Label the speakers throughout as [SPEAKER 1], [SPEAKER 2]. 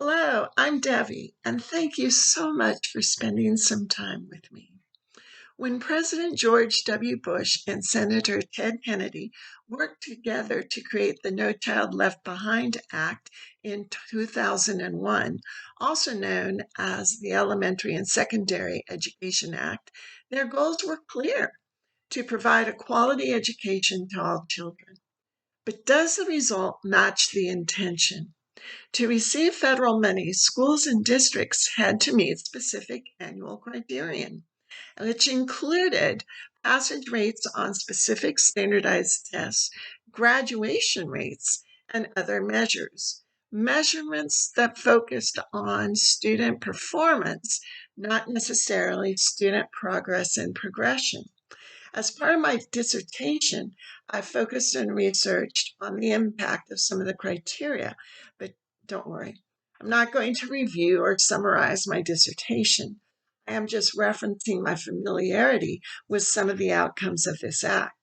[SPEAKER 1] Hello, I'm Debbie, and thank you so much for spending some time with me. When President George W. Bush and Senator Ted Kennedy worked together to create the No Child Left Behind Act in 2001, also known as the Elementary and Secondary Education Act, their goals were clear: to provide a quality education to all children. But does the result match the intention? To receive federal money, schools and districts had to meet specific annual criterion, which included passage rates on specific standardized tests, graduation rates, and other measures. Measurements that focused on student performance, not necessarily student progress and progression. As part of my dissertation, I focused and researched on the impact of some of the criteria, but don't worry, I'm not going to review or summarize my dissertation. I am just referencing my familiarity with some of the outcomes of this act.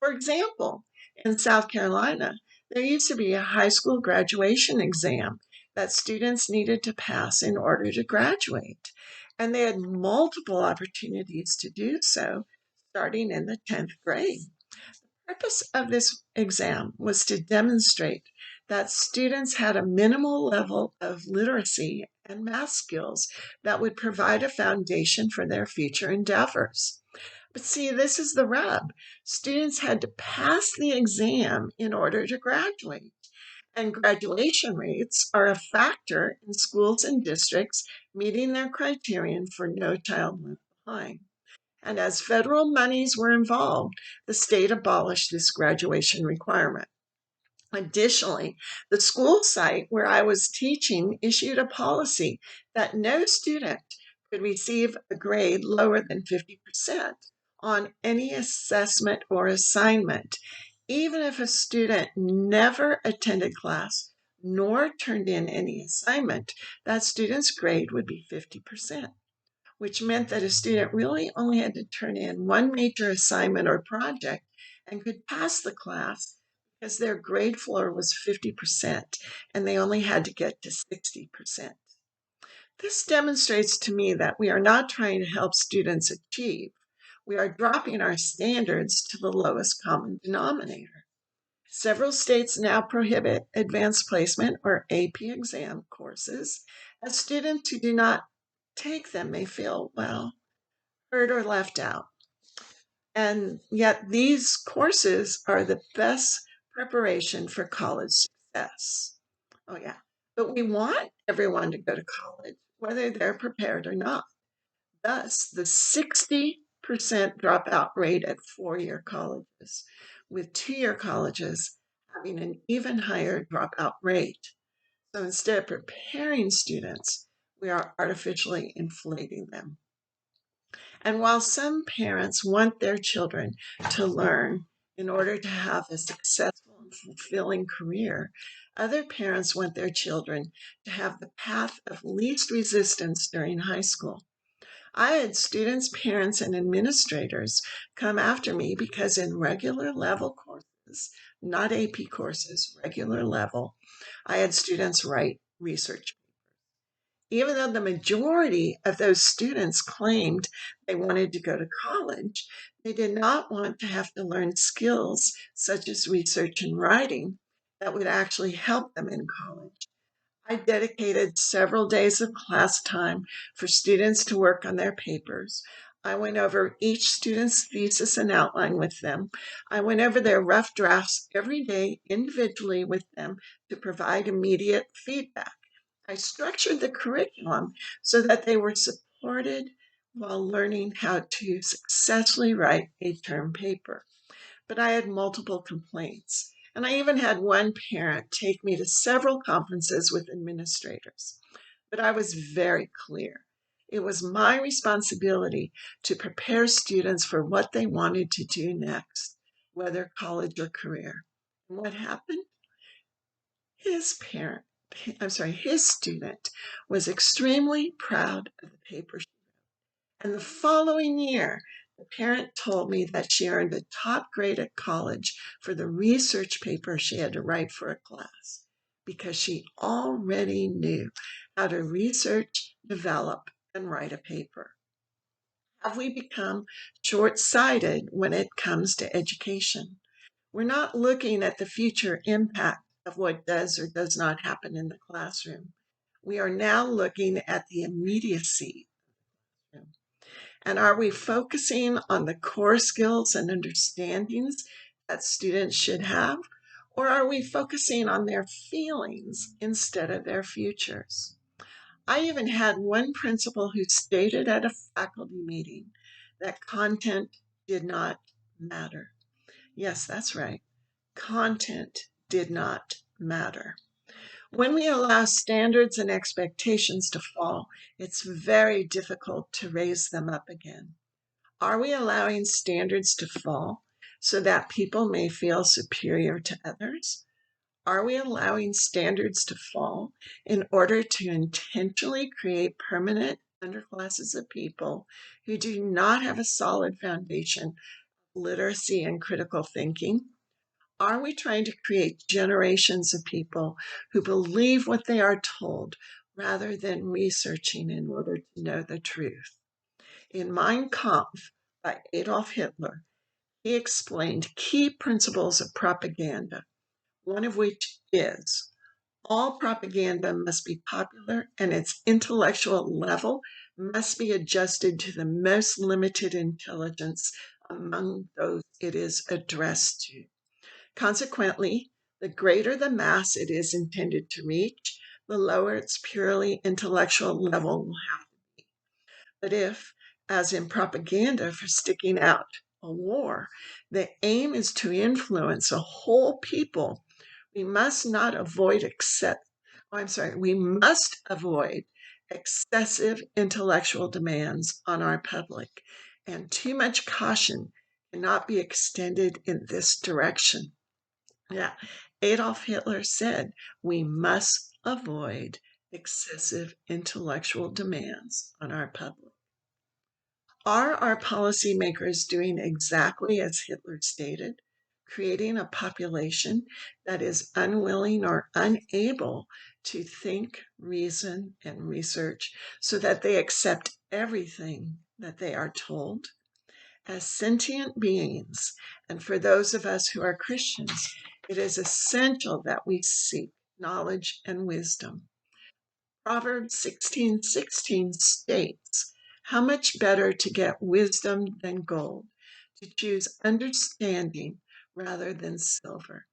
[SPEAKER 1] For example, in South Carolina, there used to be a high school graduation exam that students needed to pass in order to graduate, and they had multiple opportunities to do so starting in the 10th grade. The purpose of this exam was to demonstrate that students had a minimal level of literacy and math skills that would provide a foundation for their future endeavors. But see, this is the rub. Students had to pass the exam in order to graduate, and graduation rates are a factor in schools and districts meeting their criterion for No Child Left Behind. And as federal monies were involved, the state abolished this graduation requirement. Additionally, the school site where I was teaching issued a policy that no student could receive a grade lower than 50% on any assessment or assignment, even if a student never attended class nor turned in any assignment. That student's grade would be 50%, which meant that a student really only had to turn in one major assignment or project and could pass the class because their grade floor was 50% and they only had to get to 60%. This demonstrates to me that we are not trying to help students achieve. We are dropping our standards to the lowest common denominator. Several states now prohibit advanced placement or AP exam courses, as students who do not take them may feel, well, hurt or left out. And yet these courses are the best preparation for college success. Oh, yeah. But we want everyone to go to college, whether they're prepared or not. Thus, the 60% dropout rate at four-year colleges, with two-year colleges having an even higher dropout rate. So instead of preparing students, we are artificially inflating them. And while some parents want their children to learn in order to have a successful and fulfilling career, other parents want their children to have the path of least resistance during high school. I had students, parents, and administrators come after me because in regular level courses, not AP courses, regular level, I had students write research. Even though the majority of those students claimed they wanted to go to college, they did not want to have to learn skills such as research and writing that would actually help them in college. I dedicated several days of class time for students to work on their papers. I went over each student's thesis and outline with them. I went over their rough drafts every day individually with them to provide immediate feedback. I structured the curriculum so that they were supported while learning how to successfully write a term paper. But I had multiple complaints, and I even had one parent take me to several conferences with administrators. But I was very clear. It was my responsibility to prepare students for what they wanted to do next, whether college or career. And what happened? His student was extremely proud of the paper. And the following year, the parent told me that she earned a top grade at college for the research paper she had to write for a class. because she already knew how to research, develop, and write a paper. Have we become short-sighted when it comes to education? We're not looking at the future impact of what does or does not happen in the classroom. We are now looking at the immediacy. And are we focusing on the core skills and understandings that students should have? Or are we focusing on their feelings instead of their futures? I even had one principal who stated at a faculty meeting that content did not matter. Yes, that's right. Content did not matter. When we allow standards and expectations to fall, it's very difficult to raise them up again. Are we allowing standards to fall so that people may feel superior to others? Are we allowing standards to fall in order to intentionally create permanent underclasses of people who do not have a solid foundation of literacy and critical thinking? Are we trying to create generations of people who believe what they are told rather than researching in order to know the truth? In Mein Kampf by Adolf Hitler, he explained key principles of propaganda, one of which is all propaganda must be popular and its intellectual level must be adjusted to the most limited intelligence among those it is addressed to. Consequently, the greater the mass it is intended to reach, the lower its purely intellectual level will have to be. But if, as in propaganda for sticking out a war, the aim is to influence a whole people, we must not avoid we must avoid excessive intellectual demands on our public, and too much caution cannot be extended in this direction. Yeah, Adolf Hitler said we must avoid excessive intellectual demands on our public. Are our policymakers doing exactly as Hitler stated, creating a population that is unwilling or unable to think, reason, and research so that they accept everything that they are told? As sentient beings, and for those of us who are Christians, it is essential that we seek knowledge and wisdom. Proverbs 16:16 states, "How much better to get wisdom than gold, to choose understanding rather than silver."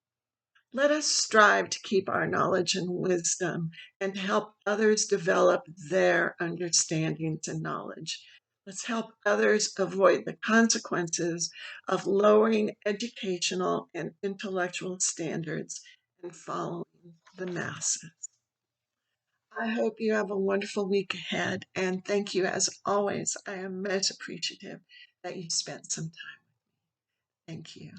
[SPEAKER 1] Let us strive to keep our knowledge and wisdom and to help others develop their understandings and knowledge. Let's help others avoid the consequences of lowering educational and intellectual standards and following the masses. I hope you have a wonderful week ahead, and thank you as always. I am most appreciative that you spent some time. Thank you.